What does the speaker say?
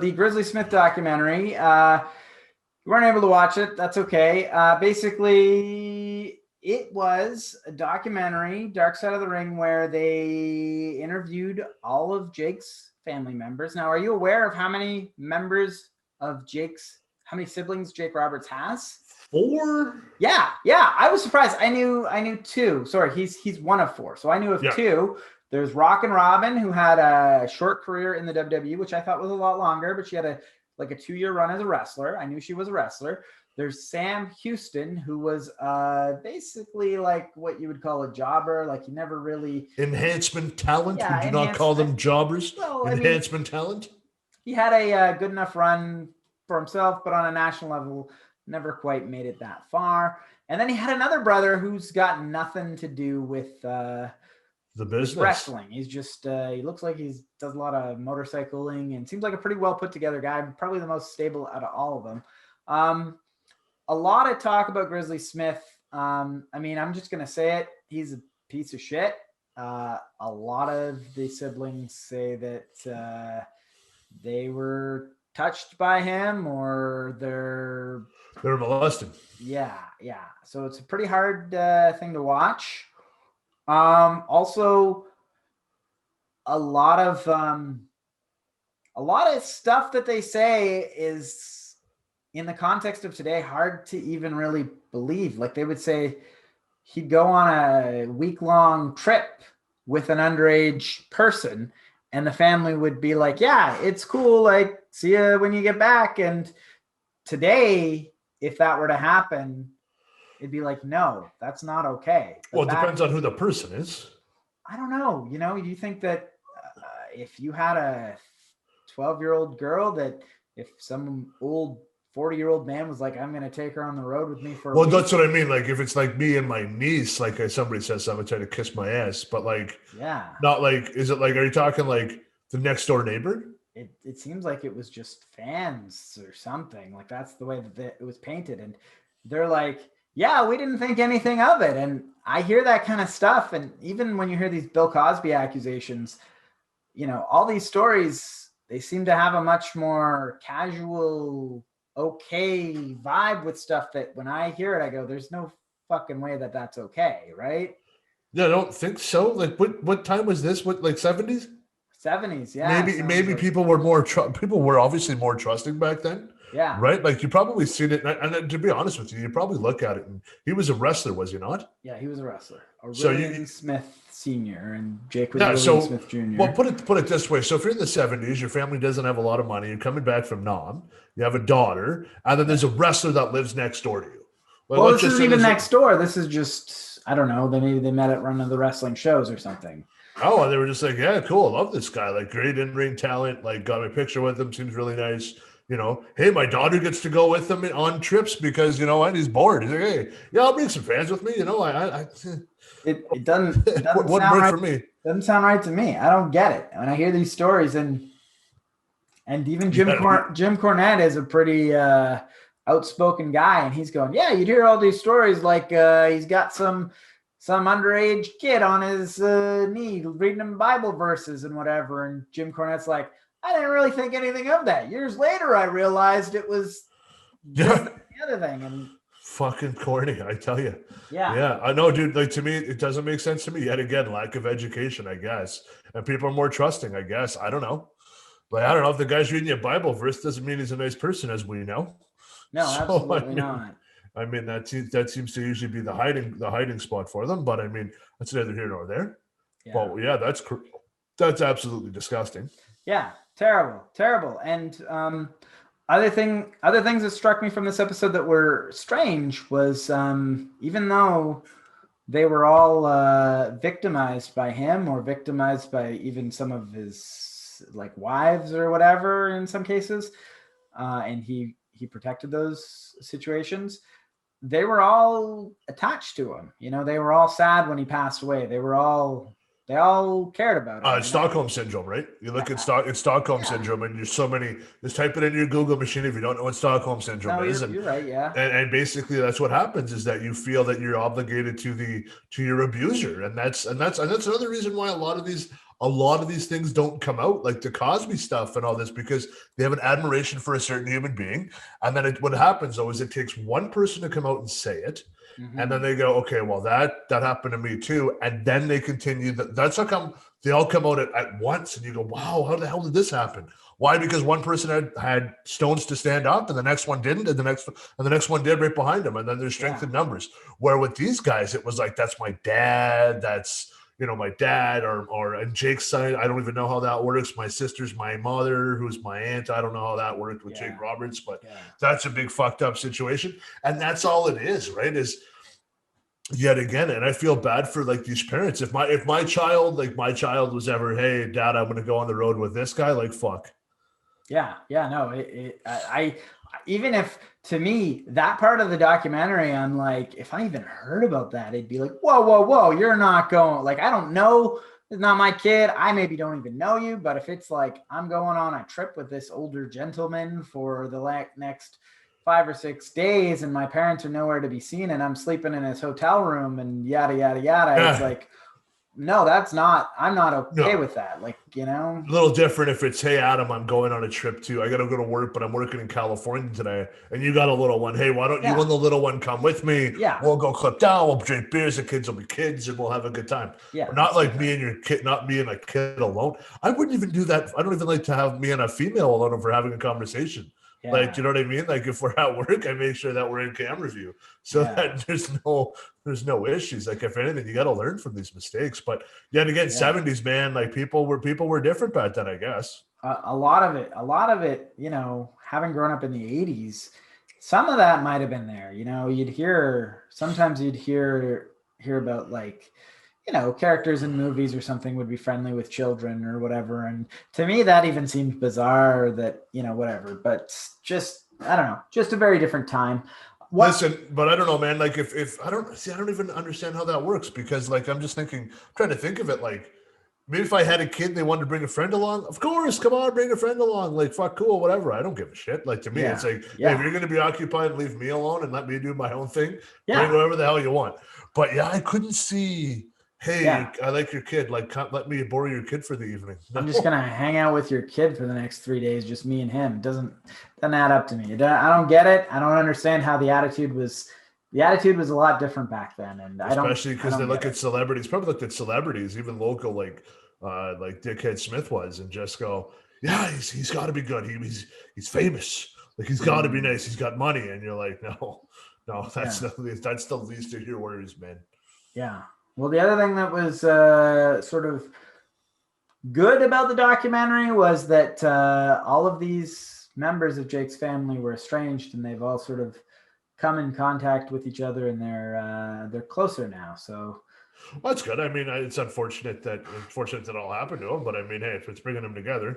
The Grizzly Smith documentary. We weren't able to watch it. That's okay. Basically, it was a documentary, Dark Side of the Ring, where they interviewed all of Jake's family members. Now, are you aware of how many siblings Jake Roberts has? 4? Yeah. I was surprised. I knew 2. Sorry, he's one of 4. So I knew of 2. There's Rockin' Robin, who had a short career in the WWE, which I thought was a lot longer, but she had a 2-year run as a wrestler. I knew she was a wrestler. There's Sam Houston, who was basically like what you would call a jobber. Like he never really... Enhancement talent? Yeah, would you not call them jobbers? Well, enhancement talent? He had a good enough run for himself, but on a national level, never quite made it that far. And then he had another brother who's got nothing to do with... the business wrestling. He's just he looks like he does a lot of motorcycling and seems like a pretty well put together guy, probably the most stable out of all of them. A lot of talk about Grizzly Smith. I'm just gonna say it, he's a piece of shit. A lot of the siblings say that they were touched by him or they're molested. Yeah, so it's a pretty hard thing to watch. Also, a lot of stuff that they say is, in the context of today, hard to even really believe. Like they would say he'd go on a week-long trip with an underage person and the family would be like, yeah, it's cool. Like, see you when you get back. And today, if that were to happen, it'd be like, no, that's not okay. But well, it depends on who the person is. I don't know. You think that if you had a 12-year-old girl, that if some old 40-year-old man was like, I'm going to take her on the road with me for a week. That's what I mean. Like if it's like me and my niece, like somebody says, I'm going to try to kiss my ass, but like, yeah, not like, is it like, are you talking like the next door neighbor? It seems like it was just fans or something. Like that's the way that it was painted. And they're like, yeah, we didn't think anything of it. And I hear that kind of stuff. And even when you hear these Bill Cosby accusations, all these stories, they seem to have a much more casual, okay vibe with stuff that when I hear it, I go, there's no fucking way that that's okay, right? Yeah, I don't think so. Like what time was this? What, like 70s? 70s, yeah. Maybe like... people were obviously more trusting back then. Yeah. Right? Like you probably seen it. And to be honest with you probably look at it and he was a wrestler, was he not? Yeah, he was a wrestler. Smith Sr. and Jake was Smith Jr. Well, put it this way. So if you're in the 70s, your family doesn't have a lot of money. You're coming back from Nam. You have a daughter. And then there's a wrestler that lives next door to you. Well, this isn't even next door. This is just, I don't know. Maybe they met at one of the wrestling shows or something. Oh, and they were just like, yeah, cool. I love this guy. Like great in-ring talent. Like got my picture with him. Seems really nice. Hey, my daughter gets to go with him on trips because, he's bored. He's like, hey, yeah, I'll bring some fans with me. It doesn't wouldn't work right for me. Doesn't sound right to me. I don't get it. When I hear these stories and even Jim Cornette is a pretty outspoken guy and he's going, yeah, you'd hear all these stories like he's got some underage kid on his knee reading him Bible verses and whatever. And Jim Cornette's like, I didn't really think anything of that. Years later, I realized it was just the other thing. And fucking corny, I tell you. Yeah. I know, dude. Like to me, it doesn't make sense to me. Yet again, lack of education, I guess, and people are more trusting, I guess. I don't know. Like I don't know if the guy's reading a Bible verse doesn't mean he's a nice person, as we know. No, absolutely not. I mean that seems to usually be the hiding spot for them. But I mean that's neither here nor there. Yeah. Well, yeah, that's absolutely disgusting. Yeah. Terrible. And other things that struck me from this episode that were strange was even though they were all victimized by him or victimized by even some of his like wives or whatever in some cases, and he protected those situations, they were all attached to him. They were all sad when he passed away. They all cared about it. It's Stockholm syndrome, right? You look at Stockholm syndrome, and there's so many. Just type it in your Google machine if you don't know what Stockholm syndrome is. You're right, yeah. And basically, that's what happens is that you feel that you're obligated to your abuser, and that's another reason why a lot of these a lot of these things don't come out, like the Cosby stuff and all this, because they have an admiration for a certain human being. And then what happens though is it takes one person to come out and say it. And then they go, okay, well, that happened to me too. And then they continue. That's how come they all come out at once. And you go, wow, how the hell did this happen? Why? Because one person had stones to stand up, and the next one didn't, and the next one did right behind them. And then there's strength in numbers. Where with these guys, it was like, that's my dad. That's, you know, my dad, or and Jake's side. I don't even know how that works. My sister's my mother, who's my aunt. I don't know how that worked with Jake Roberts, but that's a big fucked up situation. And that's all it is, right? Is yet again, and I feel bad for like these parents. If my child was ever, hey, dad, I'm going to go on the road with this guy, like, fuck. Yeah, no, I even if, to me, that part of the documentary, I'm like, if I even heard about that, it'd be like, whoa, you're not going, like, I don't know, it's not my kid, I maybe don't even know you, but if it's like, I'm going on a trip with this older gentleman for the next 5 or 6 days, and my parents are nowhere to be seen, and I'm sleeping in his hotel room, and yada, it's like, no, I'm not okay with that. Like, you know, a little different if it's, hey, Adam, I'm going on a trip too. I got to go to work, but I'm working in California today. And you got a little one. Hey, why don't you and the little one come with me? Yeah. We'll go clip down. We'll drink beers. The kids will be kids and we'll have a good time. Yeah. But not like me and your kid, not me and my kid alone. I wouldn't even do that. I don't even like to have me and a female alone if we're having a conversation. Yeah. Like, you know what I mean? Like, if we're at work, I make sure that we're in camera view so that there's no issues. Like, if anything, you got to learn from these mistakes. But yet again, 70s, man, like people were different back then, I guess. A lot of it, you know, having grown up in the 80s, some of that might have been there. You know, sometimes you'd hear about, like, you know, characters in movies or something would be friendly with children or whatever. And to me, that even seemed bizarre that, you know, whatever, but just, I don't know, just a very different time. Listen, but I don't know, man. Like, if I don't even understand how that works, because, like, I'm just trying to think of it. Like, maybe if I had a kid, they wanted to bring a friend along. Of course, come on, bring a friend along. Like, fuck, cool, whatever. I don't give a shit. Like, to me, it's like, hey, if you're going to be occupied, leave me alone and let me do my own thing. Bring whatever the hell you want. But I couldn't see, hey, I like your kid. Like, let me borrow your kid for the evening. No. I'm just going to hang out with your kid for the next 3 days, just me and him. It doesn't add up to me. I don't get it. I don't understand how the attitude was. The attitude was a lot different back then. And especially because they look at celebrities, probably looked at celebrities, even local, like Dickhead Smith was, and just go, yeah, he's got to be good. He's famous. Like, he's got to be nice. He's got money. And you're like, no, that's the least of your worries, man. Yeah. Well, the other thing that was sort of good about the documentary was that all of these members of Jake's family were estranged, and they've all sort of come in contact with each other, and they're closer now. So, well, that's good. I mean, it's unfortunate that it all happened to him, but I mean, hey, if it's bringing them together.